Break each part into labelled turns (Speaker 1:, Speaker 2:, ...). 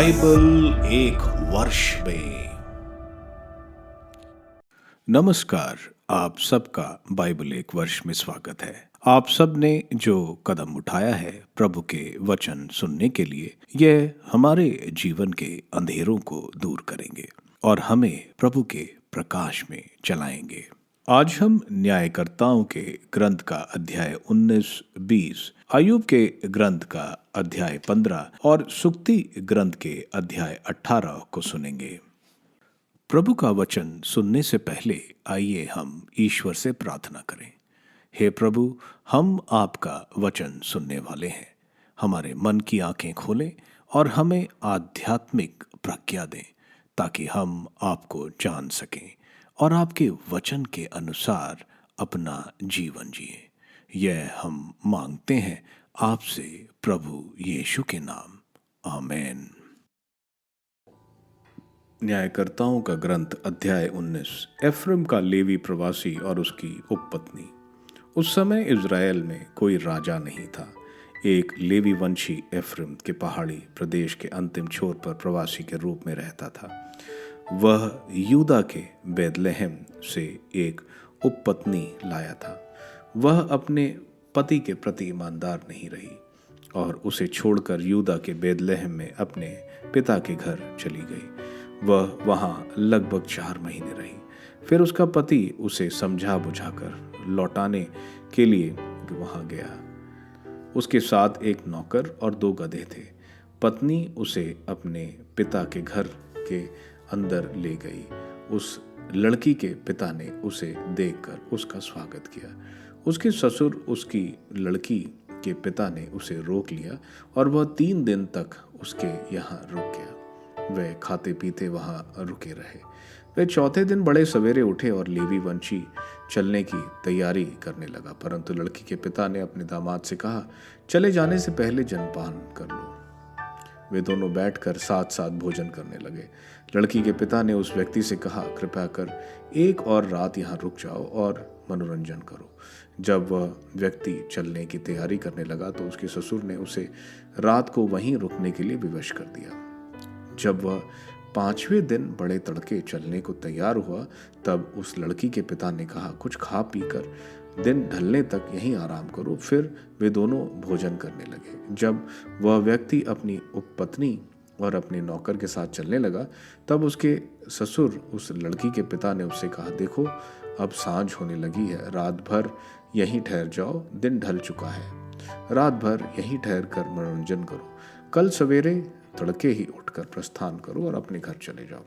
Speaker 1: Bible एक वर्ष में। नमस्कार, आप सबका बाइबल एक वर्ष में स्वागत है। आप सब ने जो कदम उठाया है प्रभु के वचन सुनने के लिए, यह हमारे जीवन के अंधेरों को दूर करेंगे और हमें प्रभु के प्रकाश में चलाएंगे। आज हम न्यायकर्ताओं के ग्रंथ का अध्याय 19, 20, अय्यूब के ग्रंथ का अध्याय 15 और सुक्ति ग्रंथ के अध्याय 18 को सुनेंगे। प्रभु का वचन सुनने से पहले आइए हम ईश्वर से प्रार्थना करें। हे प्रभु, हम आपका वचन सुनने वाले हैं। हमारे मन की आंखें खोलें और हमें आध्यात्मिक प्रज्ञा दें ताकि हम आपको जान सकें और आपके वचन के अनुसार अपना जीवन जिए। यह हम मांगते हैं आपसे प्रभु यीशु के नाम, आमीन। न्यायकर्ताओं का ग्रंथ अध्याय 19। एफ्रेम का लेवी प्रवासी और उसकी उपपत्नी। उस समय इज़राइल में कोई राजा नहीं था। एक लेवी वंशी एफ्रेम के पहाड़ी प्रदेश के अंतिम छोर पर प्रवासी के रूप में रहता था। वह यूदा के बैतलहम से एक उपपत्नी लाया था। वह अपने पति के प्रति ईमानदार नहीं रही और उसे छोड़कर यूदा के बैतलहम में अपने पिता के घर चली गई। वह वहाँ लगभग 4 महीने रही। फिर उसका पति उसे समझा बुझाकर लौटाने के लिए वहाँ गया। उसके साथ एक नौकर और 2 गधे थे। पत्नी उसे अपने पिता के घर के अंदर ले गई। उस लड़की के पिता ने उसे देखकर उसका स्वागत किया। उसके ससुर उसकी लड़की के पिता ने उसे रोक लिया और वह 3 दिन तक उसके यहाँ रुक गया। वे खाते पीते वहाँ रुके रहे। वे 4थे दिन बड़े सवेरे उठे और लेवी वंशी चलने की तैयारी करने लगा। परंतु लड़की के पिता ने अपने दामाद से कहा, चले जाने से पहले जलपान कर लो। वे दोनों बैठकर साथ साथ भोजन करने लगे। लड़की के पिता ने उस व्यक्ति से कहा, कृपया कर एक और रात यहाँ रुक जाओ और मनोरंजन करो। जब वह व्यक्ति चलने की तैयारी करने लगा तो उसके ससुर ने उसे रात को वहीं रुकने के लिए विवश कर दिया। जब वह 5वें दिन बड़े तड़के चलने को तैयार हुआ तब उस लड़की के पिता ने कहा, कुछ खा पी कर दिन ढलने तक यहीं आराम करो। फिर वे दोनों भोजन करने लगे। जब वह व्यक्ति अपनी उपपत्नी और अपने नौकर के साथ चलने लगा तब उसके ससुर उस लड़की के पिता ने उससे कहा, देखो अब सांझ होने लगी है, रात भर यहीं ठहर जाओ, दिन ढल चुका है। रात भर यहीं ठहर कर मनोरंजन करो। कल सवेरे तड़के ही उठकर प्रस्थान करो और अपने घर चले जाओ।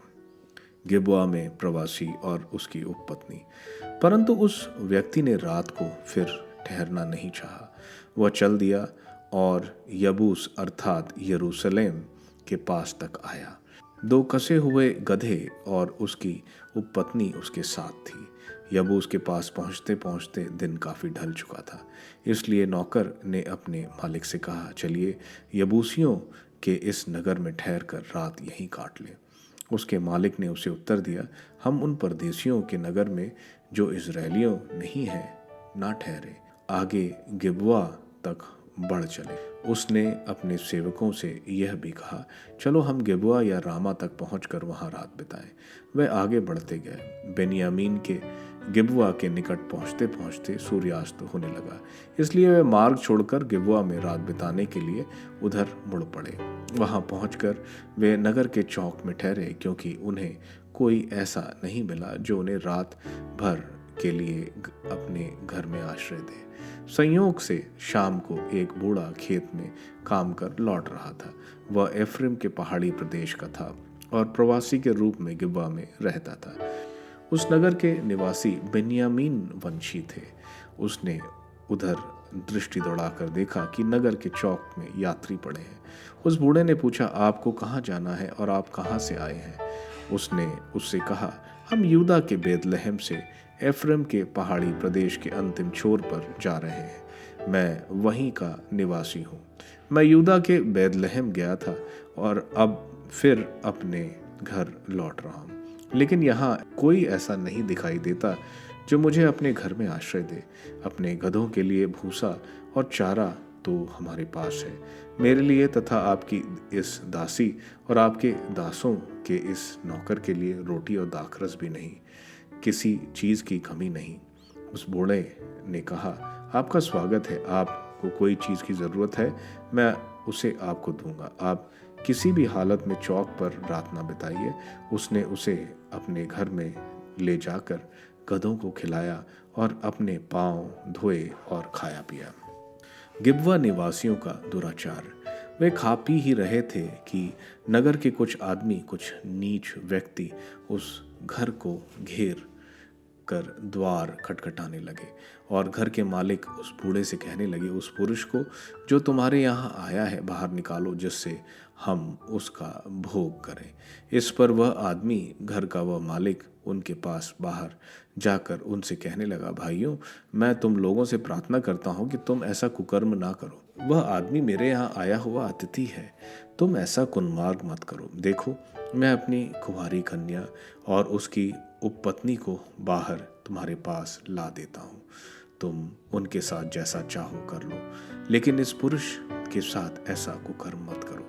Speaker 1: गिबआ में प्रवासी और उसकी उपपत्नी। परंतु उस व्यक्ति ने रात को फिर ठहरना नहीं चाहा। वह चल दिया और यबूस अर्थात यरूशलेम के पास तक आया। 2 कसे हुए गधे और उसकी उपपत्नी उसके साथ थी। यबूस के पास पहुंचते पहुंचते दिन काफ़ी ढल चुका था। इसलिए नौकर ने अपने मालिक से कहा, चलिए यबूसियों के इस नगर में ठहर कर रात यहीं काट लें। उसके मालिक ने उसे उत्तर दिया, हम उन परदेशियों के नगर में जो इज़राइलियों नहीं हैं ना ठहरे, आगे गिबआ तक बढ़ चले। उसने अपने सेवकों से यह भी कहा, चलो हम गिबआ या रामा तक पहुंचकर वहां रात बिताएं। वे आगे बढ़ते गए। बेन्यामीन के गिबआ के निकट पहुंचते पहुंचते सूर्यास्त होने लगा। इसलिए वे मार्ग छोड़कर गिबआ में रात बिताने के लिए उधर मुड़ पड़े। वहां पहुंचकर वे नगर के चौक में ठहरे, क्योंकि उन्हें कोई ऐसा नहीं मिला जो उन्हें रात भर के लिए अपने घर में आश्रय दे। संयोग से शाम को एक बूढ़ा खेत में काम कर लौट रहा था। वह एफ्रेम के पहाड़ी प्रदेश का था और प्रवासी के रूप में गिबआ में रहता था। उस नगर के निवासी बेन्यामीन वंशी थे। उसने उधर दृष्टि दौड़ाकर देखा कि नगर के चौक में यात्री पड़े हैं। उस बूढ़े ने पूछा, आपको कहाँ जाना है और आप कहाँ से आए हैं? उसने उससे कहा, हम यूदा के बैतलहम से एफ्रेम के पहाड़ी प्रदेश के अंतिम छोर पर जा रहे हैं। मैं वहीं का निवासी हूँ। मैं यूदा के बैतलहम गया था और अब फिर अपने घर लौट रहा हूँ, लेकिन यहाँ कोई ऐसा नहीं दिखाई देता जो मुझे अपने घर में आश्रय दे। अपने गधों के लिए भूसा और चारा तो हमारे पास है। मेरे लिए तथा आपकी इस दासी और आपके दासों के इस नौकर के लिए रोटी और दाखरस भी नहीं, किसी चीज़ की कमी नहीं। उस बूढ़े ने कहा, आपका स्वागत है, आपको कोई चीज़ की ज़रूरत है, मैं उसे आपको दूंगा। आप किसी भी हालत में चौक पर रात ना बिताइए। उसने उसे अपने घर में ले जाकर गधों को खिलाया और अपने पांव धोए और खाया पिया। गिबवा निवासियों का दुराचार। वे खा पी ही रहे थे कि नगर के कुछ आदमी, कुछ नीच व्यक्ति उस घर को घेर कर द्वार खटखटाने लगे और घर के मालिक उस बूढ़े से कहने लगे, उस पुरुष को जो तुम्हारे यहाँ आया है बाहर निकालो, जिससे हम उसका भोग करें। इस पर वह आदमी, घर का वह मालिक, उनके पास बाहर जाकर उनसे कहने लगा, भाइयों, मैं तुम लोगों से प्रार्थना करता हूँ कि तुम ऐसा कुकर्म ना करो। वह आदमी मेरे यहाँ आया हुआ अतिथि है, तुम ऐसा कुन्मार्ग मत करो। देखो, मैं अपनी कुंवारी कन्या और उसकी उपपत्नी को बाहर तुम्हारे पास ला देता हूँ, तुम उनके साथ जैसा चाहो कर लो, लेकिन इस पुरुष के साथ ऐसा कुकर्म मत करो।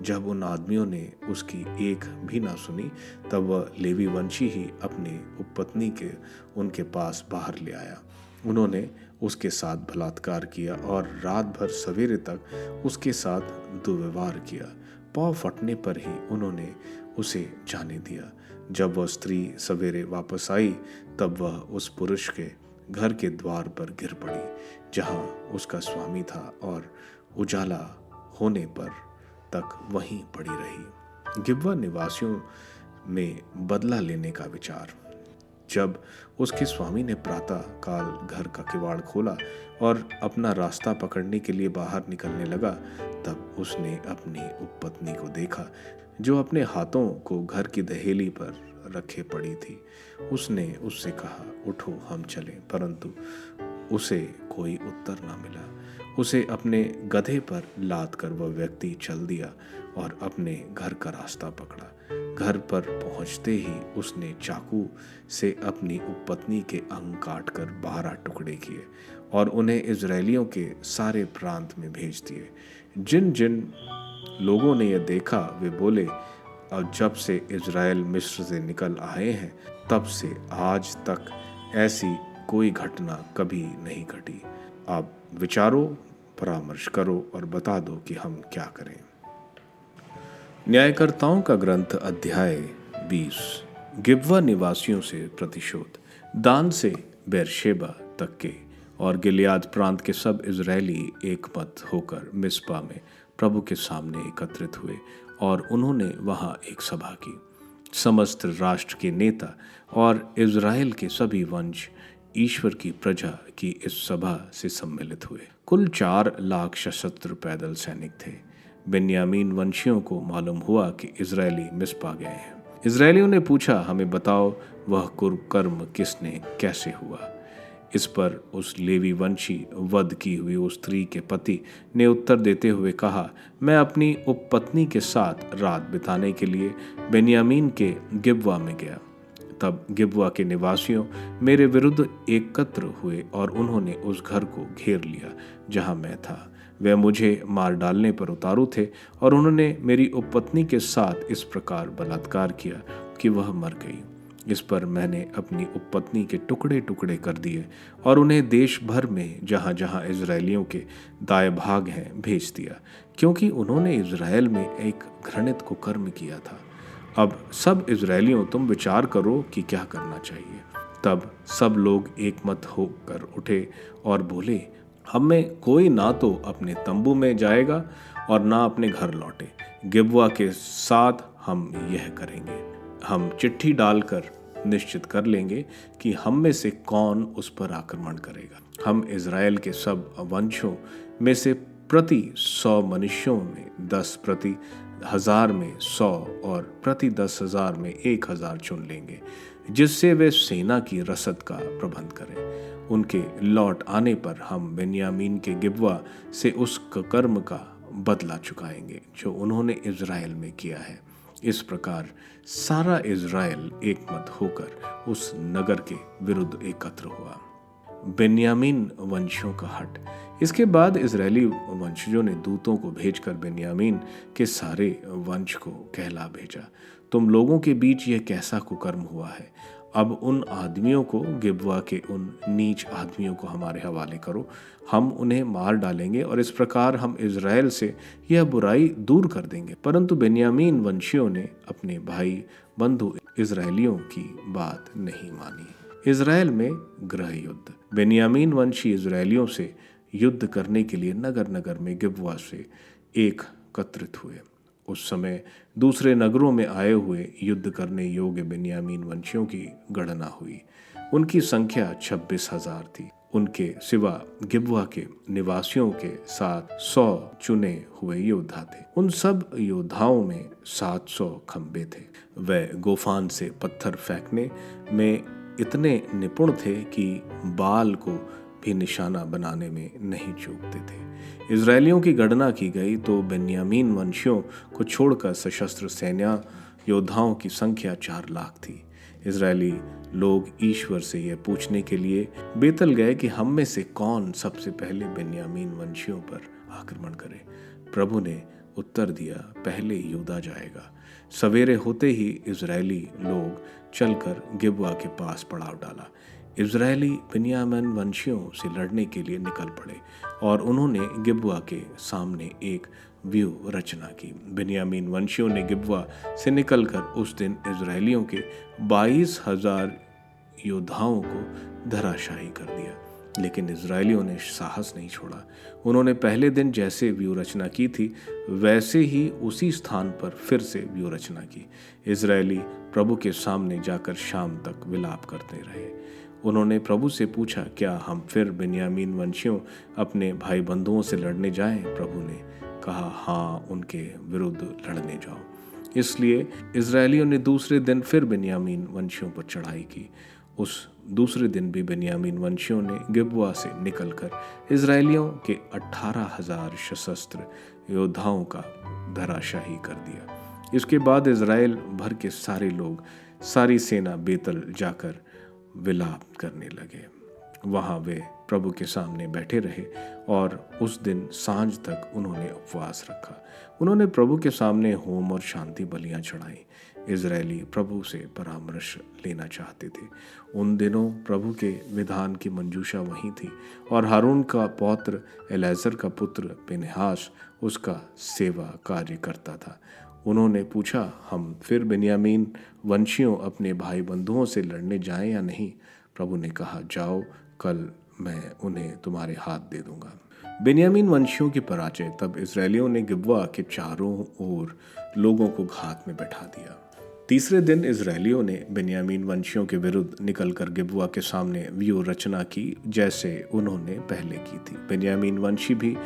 Speaker 1: जब उन आदमियों ने उसकी एक भी ना सुनी, तब वह लेवी वंशी ही अपनी उपपत्नी के उनके पास बाहर ले आया। उन्होंने उसके साथ बलात्कार किया और रात भर सवेरे तक उसके साथ दुर्व्यवहार किया। पाँव फटने पर ही उन्होंने उसे जाने दिया। जब वह स्त्री सवेरे वापस आई, तब वह उस पुरुष के घर के द्वार पर गिर पड़ी जहाँ उसका स्वामी था, और उजाला होने पर तक वहीं पड़ी रही। गिबवा निवासियों में बदला लेने का विचार। जब उसके स्वामी ने प्रातः काल घर का किवाड़ खोला और अपना रास्ता पकड़ने के लिए बाहर निकलने लगा, तब उसने अपनी उपपत्नी को देखा जो अपने हाथों को घर की दहेली पर रखे पड़ी थी। उसने उससे कहा, उठो हम चलें, परंतु उसे कोई उत्तर न मिला। उसे अपने गधे पर लाद कर वह व्यक्ति चल दिया और अपने घर का रास्ता पकड़ा। घर पर पहुंचते ही उसने चाकू से अपनी उपपत्नी के अंग काट कर 12 टुकड़े किए और उन्हें इजरायलियों के सारे प्रांत में भेज दिए। जिन जिन लोगों ने यह देखा, वे बोले, और जब से इजराइल मिस्र से निकल आए हैं, तब से आज तक ऐसी कोई घटना कभी नहीं घटी। आप विचारो, परामर्श करो और बता दो कि हम क्या करें। न्यायकर्ताओं का ग्रंथ अध्याय 20। गिबवा निवासियों से प्रतिशोध। दान से बेरशेबा तक के और गिलियाद प्रांत के सब इजरायली एकमत होकर मिस्पा में प्रभु के सामने एकत्रित हुए और उन्होंने वहां एक सभा की। समस्त राष्ट्र के नेता और इजराइल के सभी वंश ईश्वर की प्रजा की इस सभा से सम्मिलित हुए। कुल 4 लाख सशस्त्र पैदल सैनिक थे। बेन्यामीन वंशियों को मालूम हुआ कि इजरायली मिस्पा गए हैं। इजरायलियों ने पूछा, हमें बताओ वह कुकर्म किसने कैसे हुआ। इस पर उस लेवी वंशी वध की हुई उस स्त्री के पति ने उत्तर देते हुए कहा, मैं अपनी उपपत्नी के साथ रात बिताने के लिए बेन्यामीन के गिबवा में गया। तब गिबवा के निवासियों मेरे विरुद्ध एकत्र हुए और उन्होंने उस घर को घेर लिया जहां मैं था। वे मुझे मार डालने पर उतारू थे और उन्होंने मेरी उपपत्नी के साथ इस प्रकार बलात्कार किया कि वह मर गई। इस पर मैंने अपनी उपपत्नी के टुकड़े टुकड़े कर दिए और उन्हें देश भर में जहाँ जहाँ इजरायलियों के दाएं भाग हैं भेज दिया, क्योंकि उन्होंने इजराइल में एक घृणित कुकर्म किया था। अब सब इजरायलियों, तुम विचार करो कि क्या करना चाहिए। तब सब लोग एकमत होकर उठे और बोले, हम में कोई ना तो अपने तंबू में जाएगा और ना अपने घर लौटे। गिबवा के साथ हम यह करेंगे, हम चिट्ठी डालकर निश्चित कर लेंगे कि हम में से कौन उस पर आक्रमण करेगा। हम इजराइल के सब वंशों में से प्रति 100 मनुष्यों में 10, प्रति 1000 में 100 और प्रति 10,000 में 1000 चुन लेंगे, जिससे वे सेना की रसद का प्रबंध करें। उनके लौट आने पर हम बेन्यामीन के गिबवा से उस कर्म का बदला चुकाएंगे जो उन्होंने इजराइल में किया है। इस प्रकार सारा इजराइल एकमत होकर उस नगर के विरुद्ध एकत्र हुआ। बेन्यामीन वंशियों का हट। इसके बाद इजरायली वंशजों ने दूतों को भेजकर बेन्यामीन के सारे वंश को कहला भेजा, तुम लोगों के बीच यह कैसा कुकर्म हुआ है। अब उन आदमियों को, गिबवा के उन नीच आदमियों को हमारे हवाले करो, हम उन्हें मार डालेंगे और इस प्रकार हम इज़राइल से यह बुराई दूर कर देंगे। परंतु बेन्यामीन वंशियों ने अपने भाई बंधु इज़राइलियों की बात नहीं मानी। इज़राइल में गृह युद्ध। बेन्यामीन वंशी इज़राइलियों से युद्ध करने के लिए नगर नगर में गिबवा से एकत्रित हुए। उस समय दूसरे नगरों में आए हुए युद्ध करने योग्य बेन्यामीन वंशियों की गणना हुई। उनकी संख्या 26,000 थी। उनके सिवा गिबवा के निवासियों के साथ 100 चुने हुए योद्धा थे। उन सब योद्धाओं में 700 खंबे थे। वे गोफान से पत्थर फेंकने में इतने निपुण थे कि बाल को भी निशाना बनाने में नहीं चूकते थे। इजरायलियों की गणना की गई तो बेन्यामीन वंशियों को छोड़कर सशस्त्र सैन्य योद्धाओं की संख्या 4 लाख थी। इजरायली लोग ईश्वर से यह पूछने के लिए बेतल गए कि हम में से कौन सबसे पहले बेन्यामीन वंशियों पर आक्रमण करे। प्रभु ने उत्तर दिया, पहले यूदा जाएगा। सवेरे होते ही इजरायली लोग चलकर गिबवा के पास पड़ाव डाला। इजरायली बेन्यामीन वंशियों से लड़ने के लिए निकल पड़े और उन्होंने गिबवा के सामने एक व्यूह रचना की। बेन्यामीन वंशियों ने गिबवा से निकलकर उस दिन इजरायलियों के 22,000 योद्धाओं को धराशायी कर दिया, लेकिन इजरायलियों ने साहस नहीं छोड़ा। उन्होंने पहले दिन जैसे व्यूह रचना की थी वैसे ही उसी स्थान पर फिर से व्यूह रचना की। इजरायली प्रभु के सामने जाकर शाम तक विलाप करते रहे। उन्होंने प्रभु से पूछा, क्या हम फिर बेन्यामीन वंशियों अपने भाई बंधुओं से लड़ने जाएं? प्रभु ने कहा, हाँ, उनके विरुद्ध लड़ने जाओ। इसलिए इजरायलियों ने दूसरे दिन फिर बेन्यामीन वंशियों पर चढ़ाई की। उस दूसरे दिन भी बेन्यामीन वंशियों ने गिबवा से निकलकर इजरायलियों के 18,000 सशस्त्र योद्धाओं का धराशाही कर दिया। इसके बाद इजराइल भर के सारे लोग, सारी सेना बेतल जाकर विलाप करने लगे। वहाँ वे प्रभु के सामने बैठे रहे और उस दिन सांझ तक उन्होंने उपवास रखा। उन्होंने प्रभु के सामने होम और शांति बलियां चढ़ाई। इजरायली प्रभु से परामर्श लेना चाहते थे। उन दिनों प्रभु के विधान की मंजूषा वहीं थी और हारून का पौत्र एलेजर का पुत्र पिनहास उसका सेवा कार्य करता था। उन्होंने पूछा, हम फिर बेन्यामीन वंशियों अपने भाई बंधुओं से लड़ने जाएं या नहीं? प्रभु ने कहा, जाओ, कल मैं उन्हें तुम्हारे हाथ दे दूंगा। बेन्यामीन वंशियों की पराजय। तब इजरायलियों ने गिबवा के चारों ओर लोगों को घात में बैठा दिया। तीसरे दिन इजरायलियों ने बेन्यामीन वंशियों के विरुद्ध निकलकर गिबवा के सामने व्यूह रचना की, जैसे उन्होंने पहले की थी। बेन्यामीन वंशी भी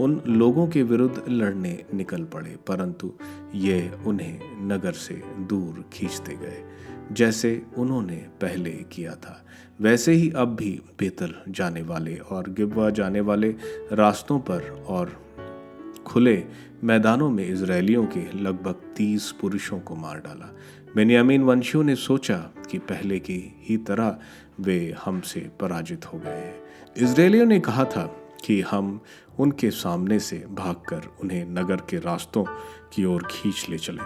Speaker 1: उन लोगों के विरुद्ध लड़ने निकल पड़े, परंतु ये उन्हें नगर से दूर खींचते गए। जैसे उन्होंने पहले किया था वैसे ही अब भी बेतल जाने वाले और गिबवा जाने वाले रास्तों पर और खुले मैदानों में इजरायलियों के लगभग 30 पुरुषों को मार डाला। बेन्यामीन वंशियों ने सोचा कि पहले की ही तरह वे हमसे पराजित हो गए हैं। इजरायलियों ने कहा था कि हम उनके सामने से भागकर उन्हें नगर के रास्तों की ओर खींच ले चलें।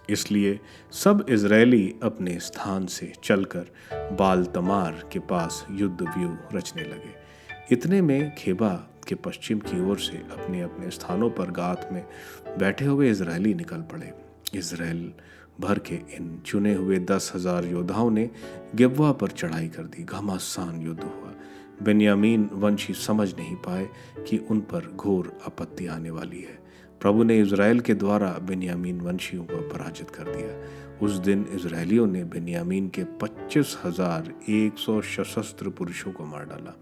Speaker 1: इसलिए सब इजरायली अपने स्थान से चलकर बाल तमार के पास युद्ध व्यूह रचने लगे। इतने में खेबा के पश्चिम की ओर से अपने अपने स्थानों पर गात में बैठे हुए इजरायली निकल पड़े। इजराइल भर के इन चुने हुए 10,000 योद्धाओं ने गिबवा पर चढ़ाई कर दी। घमासान युद्ध हुआ। बेन्यामीन वंशी समझ नहीं पाए कि उन पर घोर आपत्ति आने वाली है। प्रभु ने इजराइल के द्वारा बेन्यामीन वंशियों को पराजित कर दिया। उस दिन इजरायलियों ने बेन्यामीन के 25,100 सशस्त्र पुरुषों को मार डाला।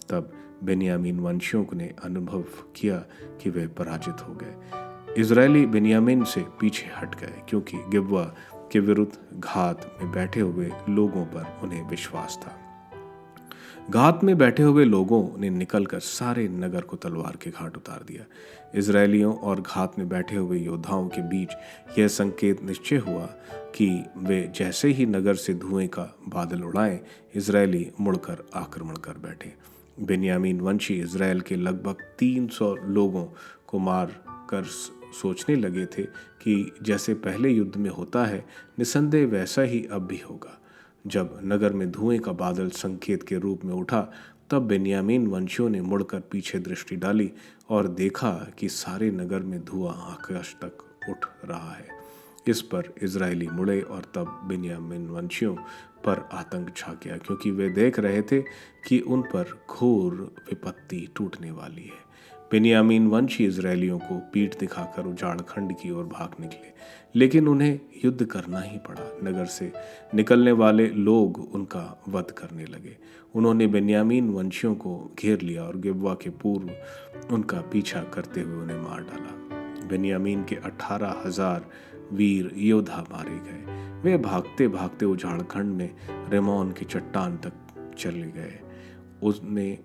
Speaker 1: तब बेन्यामीन वंशियों ने अनुभव किया कि वे पराजित हो गए। इजरायली बेन्यामीन से पीछे हट गए, क्योंकि गिबवा के विरुद्ध घात में बैठे हुए लोगों पर उन्हें विश्वास था। घात में बैठे हुए लोगों ने निकलकर सारे नगर को तलवार के घाट उतार दिया। इजरायलियों और घात में बैठे हुए योद्धाओं के बीच यह संकेत निश्चय हुआ कि वे जैसे ही नगर से धुएं का बादल उड़ाएं, इजरायली मुड़कर आक्रमण कर बैठे। बेन्यामीन वंशी इजराइल के लगभग 300 लोगों को मार कर सोचने लगे थे कि जैसे पहले युद्ध में होता है, निसंदेह वैसा ही अब भी होगा। जब नगर में धुएं का बादल संकेत के रूप में उठा, तब बेन्यामीन वंशियों ने मुड़कर पीछे दृष्टि डाली और देखा कि सारे नगर में धुआं आकाश तक उठ रहा है। इस पर इजरायली मुड़े और तब बेन्यामीन वंशियों पर आतंक छा गया, क्योंकि वे देख रहे थे कि उन पर घोर विपत्ति टूटने वाली है। बेन्यामीन वंशी इजरायलियों को पीठ दिखाकर उजाड़ खंड की ओर भाग निकले, लेकिन उन्हें युद्ध करना ही पड़ा। नगर से निकलने वाले लोग उनका वध करने लगे। उन्होंने बेन्यामीन वंशियों को घेर लिया और गिबवा के पूर्व उनका पीछा करते हुए उन्हें मार डाला। बेन्यामीन के 18,000 वीर योद्धा मारे गए। वे भागते भागते उजाड़ खंड में रेमोन की चट्टान तक चले गए। उसमें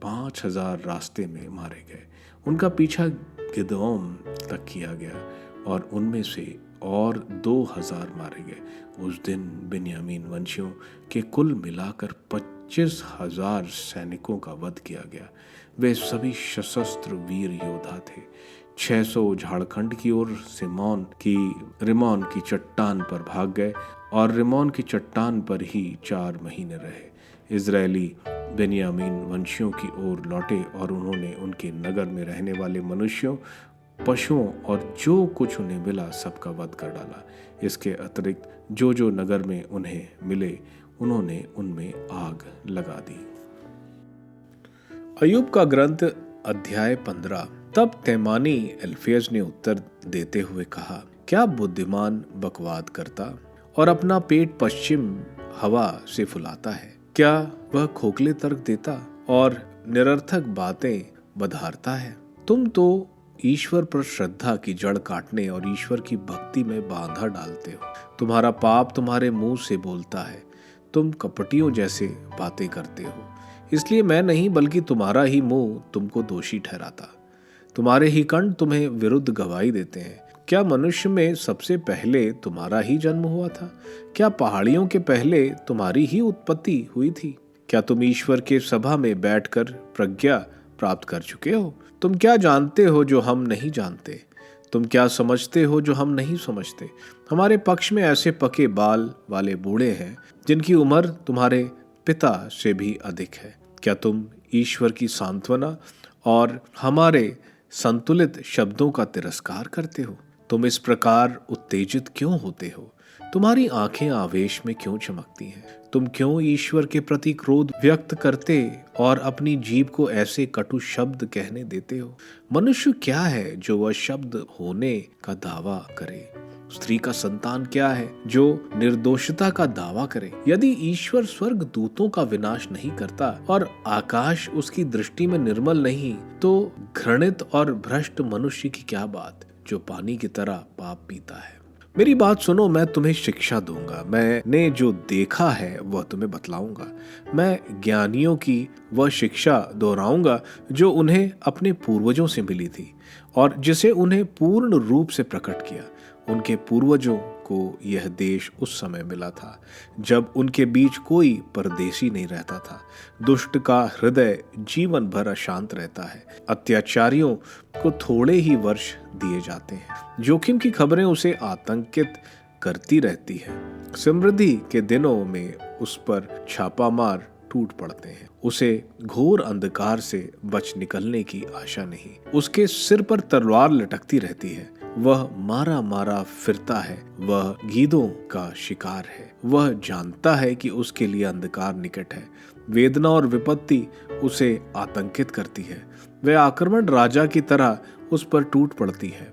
Speaker 1: 5,000 रास्ते में मारे गए। उनका पीछा गिदोम तक किया गया और उनमें से और 2,000 मारे गए। उस दिन बेन्यामीन वंशियों के कुल मिलाकर 25,000 सैनिकों का वध किया गया। वे सभी सशस्त्र वीर योद्धा थे। 600 झारखंड की ओर रिमोन की चट्टान पर भाग गए और रिमोन की चट्टान पर ही 4 महीने रहे। इजरायली बेन्यामीन वंशियों की ओर लौटे और उन्होंने उनके नगर में रहने वाले मनुष्यों, पशुओं और जो कुछ उन्हें मिला सबका वध कर डाला। इसके अतिरिक्त जो जो नगर में उन्हें मिले, उन्होंने उनमें आग लगा दी। अय्यूब का ग्रंथ अध्याय 15। तब तैमानी एल्फेज ने उत्तर देते हुए कहा, क्या बुद्धिमान बकवाद करता और अपना पेट पश्चिम हवा से फुलाता है? क्या वह खोखले तर्क देता और निरर्थक बातें बधारता है? तुम तो ईश्वर पर श्रद्धा की जड़ काटने और ईश्वर की भक्ति में बांधा डालते हो। तुम्हारा पाप तुम्हारे मुंह से बोलता है। तुम कपटियों जैसे बातें करते हो, इसलिए मैं नहीं बल्कि तुम्हारा ही मुंह तुमको दोषी ठहराता। तुम्हारे ही कंठ तुम्हें विरुद्ध गवाही देते हैं। क्या मनुष्य में सबसे पहले तुम्हारा ही जन्म हुआ था? क्या पहाड़ियों के पहले तुम्हारी ही उत्पत्ति हुई थी? क्या तुम ईश्वर के सभा में बैठकर प्रज्ञा प्राप्त कर चुके हो? तुम क्या जानते हो जो हम नहीं जानते? तुम क्या समझते हो जो हम नहीं समझते? हमारे पक्ष में ऐसे पके बाल वाले बूढ़े हैं जिनकी उम्र तुम्हारे पिता से भी अधिक है। क्या तुम ईश्वर की सांत्वना और हमारे संतुलित शब्दों का तिरस्कार करते हो? तुम इस प्रकार उत्तेजित क्यों होते हो? तुम्हारी आंखें आवेश में क्यों चमकती हैं? तुम क्यों ईश्वर के प्रति क्रोध व्यक्त करते और अपनी जीभ को ऐसे कटु शब्द कहने देते हो? मनुष्य क्या है जो वह शब्द होने का दावा करे? स्त्री का संतान क्या है जो निर्दोषता का दावा करे? यदि ईश्वर स्वर्ग दूतों का विनाश नहीं करता और आकाश उसकी दृष्टि में निर्मल नहीं, तो घृणित और भ्रष्ट मनुष्य की क्या बात, जो पानी की तरह पाप पीता है। मेरी बात सुनो, मैं तुम्हें शिक्षा दूंगा। मैंने जो देखा है वह तुम्हें बतलाऊंगा। मैं ज्ञानियों की वह शिक्षा दोहराऊंगा जो उन्हें अपने पूर्वजों से मिली थी और जिसे उन्हें पूर्ण रूप से प्रकट किया। उनके पूर्वजों को यह देश उस समय मिला था जब उनके बीच कोई परदेशी नहीं रहता था। दुष्ट का हृदय जीवन भर अशांत रहता है। अत्याचारियों को थोड़े ही वर्ष दिए जाते हैं। जोखिम की खबरें उसे आतंकित करती रहती है। समृद्धि के दिनों में उस पर छापामार टूट पड़ते हैं। उसे घोर अंधकार से बच निकलने की आशा नहीं। उसके सिर पर तलवार लटकती रहती है। वह मारा मारा फिरता है। वह गीदों का शिकार है। वह जानता है कि उसके लिए अंधकार निकट है। वेदना और विपत्ति उसे आतंकित करती है। वह आक्रमण राजा की तरह उस पर टूट पड़ती है,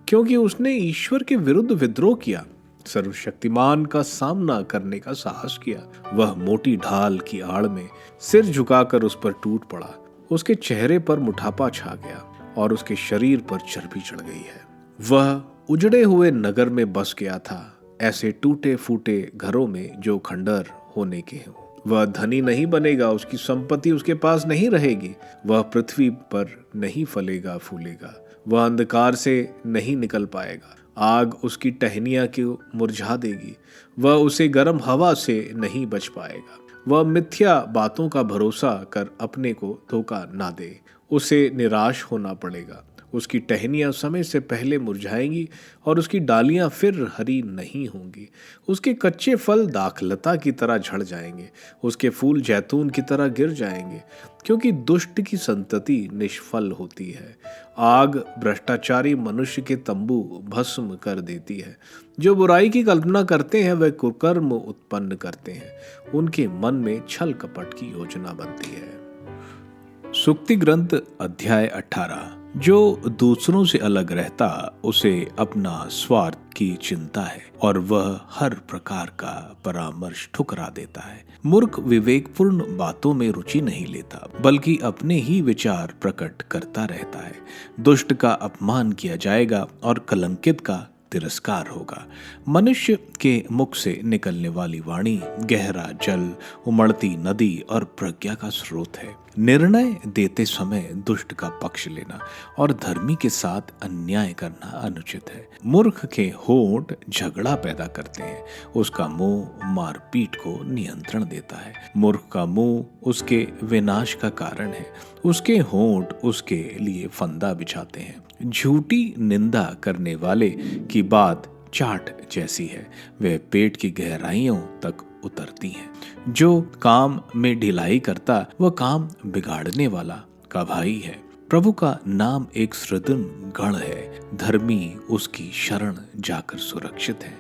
Speaker 1: क्योंकि उसने ईश्वर के विरुद्ध विद्रोह किया, सर्वशक्तिमान का सामना करने का साहस किया। वह मोटी ढाल की आड़ में सिर झुकाकर उस पर टूट पड़ा। उसके चेहरे पर मुठापा छा गया और उसके शरीर पर चर्बी चढ़ गई है। वह उजड़े हुए नगर में बस गया था, ऐसे टूटे फूटे घरों में जो खंडर होने के हों। वह धनी नहीं बनेगा, उसकी संपत्ति उसके पास नहीं रहेगी, वह पृथ्वी पर नहीं फलेगा फूलेगा, वह अंधकार से नहीं निकल पाएगा, आग उसकी टहनियां को मुरझा देगी, वह उसे गर्म हवा से नहीं बच पाएगा। वह मिथ्या बातों का भरोसा कर अपने को धोखा ना दे, उसे निराश होना पड़ेगा। उसकी टहनियां समय से पहले मुरझाएंगी और उसकी डालियां फिर हरी नहीं होंगी। उसके कच्चे फल दाखलता की तरह झड़ जाएंगे, उसके फूल जैतून की तरह गिर जाएंगे, क्योंकि दुष्ट की संतति निष्फल होती है। आग भ्रष्टाचारी मनुष्य के तंबू भस्म कर देती है। जो बुराई की कल्पना करते हैं वे कुकर्म उत्पन्न करते हैं, उनके मन में छल कपट की योजना बनती है। सूक्ति ग्रंथ अध्याय 18। जो दूसरों से अलग रहता उसे अपना स्वार्थ की चिंता है और वह हर प्रकार का परामर्श ठुकरा देता है। मूर्ख विवेकपूर्ण बातों में रुचि नहीं लेता बल्कि अपने ही विचार प्रकट करता रहता है। दुष्ट का अपमान किया जाएगा और कलंकित का तिरस्कार होगा। मनुष्य के मुख से निकलने वाली वाणी गहरा जल, उमड़ती नदी और प्रज्ञा का स्रोत है। निर्णय देते समय दुष्ट का पक्ष लेना और धर्मी के साथ अन्याय करना अनुचित है। मूर्ख के होंठ झगड़ा पैदा करते हैं, उसका मुंह मारपीट को नियंत्रण देता है। मूर्ख का मुंह उसके विनाश का कारण है, उसके होंठ उसके लिए फंदा बिछाते हैं। झूठी निंदा करने वाले की बात चाट जैसी है, वह पेट की गहराइयों तक उतरती है। जो काम में ढिलाई करता वह काम बिगाड़ने वाला का भाई है। प्रभु का नाम एक सृदन गढ़ है, धर्मी उसकी शरण जाकर सुरक्षित है।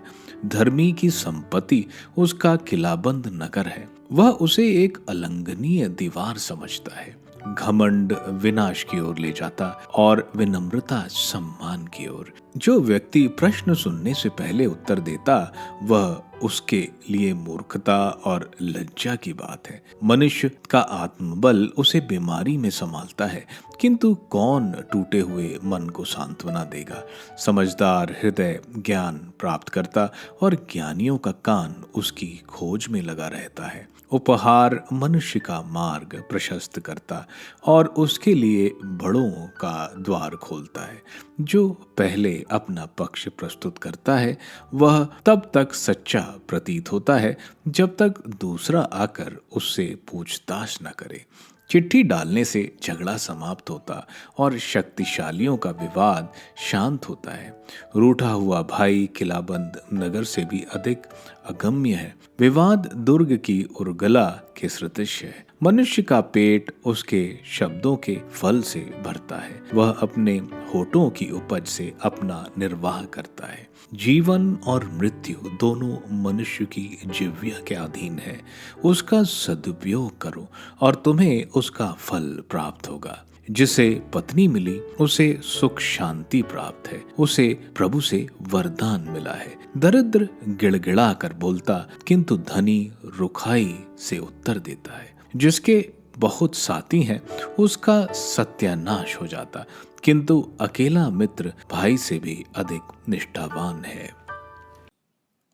Speaker 1: धर्मी की संपत्ति उसका किलाबंद नगर है, वह उसे एक अलंघनीय दीवार समझता है। घमंड विनाश की ओर ले जाता और विनम्रता सम्मान की ओर। जो व्यक्ति प्रश्न सुनने से पहले उत्तर देता वह उसके लिए मूर्खता और लज्जा की बात है। मनुष्य का आत्मबल उसे बीमारी में संभालता है, किंतु कौन टूटे हुए मन को सांत्वना देगा। समझदार हृदय ज्ञान प्राप्त करता और ज्ञानियों का कान उसकी खोज में लगा रहता है। उपहार मनुष्य का मार्ग प्रशस्त करता और उसके लिए बड़ों का द्वार खोलता है। जो पहले अपना पक्ष प्रस्तुत करता है वह तब तक सच्चा प्रतीत होता है जब तक दूसरा आकर उससे पूछताछ न करे। चिट्ठी डालने से झगड़ा समाप्त होता और शक्तिशालियों का विवाद शांत होता है। रूठा हुआ भाई किलाबंद नगर से भी अधिक अगम्य है। विवाद दुर्ग की उर्गला के सदृश है। मनुष्य का पेट उसके शब्दों के फल से भरता है, वह अपने होठों की उपज से अपना निर्वाह करता है। जीवन और मृत्यु दोनों मनुष्य की जिह्वा के अधीन है। उसका सदुपयोग करो और तुम्हें उसका फल प्राप्त होगा। जिसे पत्नी मिली उसे सुख शांति प्राप्त है, उसे प्रभु से वरदान मिला है। दरिद्र गिड़गिड़ा कर बोलता किंतु धनी रुखाई से उत्तर देता है। जिसके बहुत साथी हैं उसका सत्यानाश हो जाता, किंतु अकेला मित्र भाई से भी अधिक निष्ठावान है।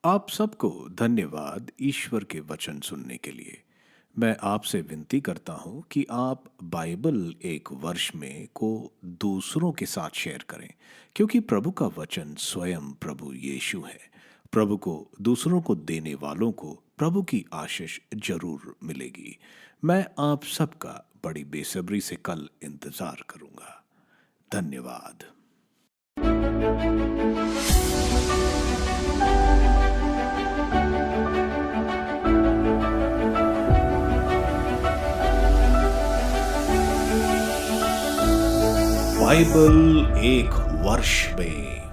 Speaker 1: आप सबको धन्यवाद ईश्वर के वचन सुनने के लिए। मैं आपसे विनती करता हूं कि आप बाइबल एक वर्ष में को दूसरों के साथ शेयर करें, क्योंकि प्रभु का वचन स्वयं प्रभु यीशु है। प्रभु को दूसरों को देने वालों को प्रभु की आशीष जरूर मिलेगी। मैं आप सबका बड़ी बेसब्री से कल इंतजार करूंगा। धन्यवाद। बाइबल एक वर्ष में